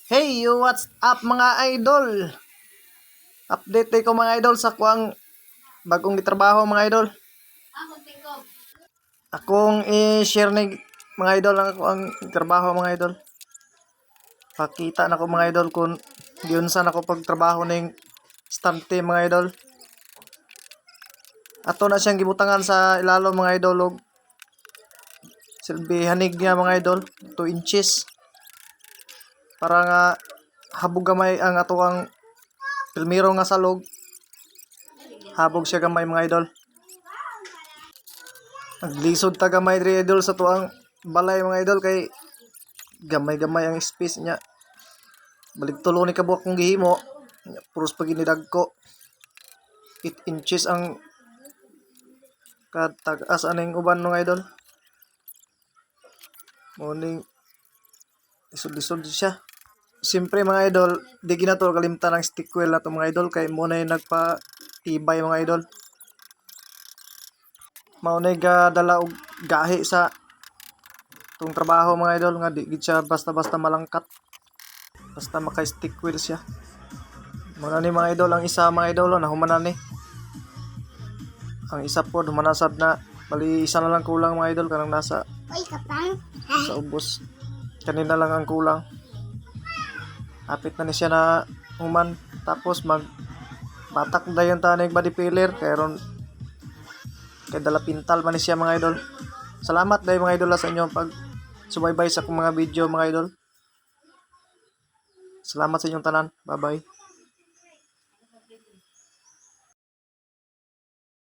Hey, what's up mga idol? Update tayo ko mga idol sa kuang bagong gitrabaho mga idol. Akong i-share ni mga idol ang ako ang trabaho mga idol. Pakita na ko mga idol kung yun saan ako pagtrabaho ning stante mga idol. Ato na siyang gibutangan sa ilalo mga idol og silbi hanig niya mga idol 2 inches. Para nga habog gamay ang ato ang pilmiro nga salog. Habog siya gamay mga idol. Naglisod ta gamay diri idol sa tuang balay mga idol kay gamay-gamay ang space niya. Balik tulo ni kabuak kong gihimo. Puros pag inidag ko. 8 inches ang katag-as aning uban mga idol. Morning lisod-lisod siya. Siyempre mga idol, di ginato kalimtan ng stick wheel na to mga idol kay mo na yung nagpa-tibay mga idol. Mao na dala og gahi sa tong trabaho mga idol nga di gid siya basta-basta malangkat. Basta maka-stick wheel siya. Muna ni mga idol ang isa mga idol nahumanan ni. Ang isa po humanasab na bali isa na lang kulang mga idol kanang nasa sa ubos. Kanina lang ang kulang. Apit na ni siya na human tapos mag batak dayon tanig body filler kay ron kay dala pintal man ni siya mga idol. Salamat dahil mga idol sa inyo pag subaybay sa akong mga video mga idol. Salamat sa inyong tanan. Bye bye.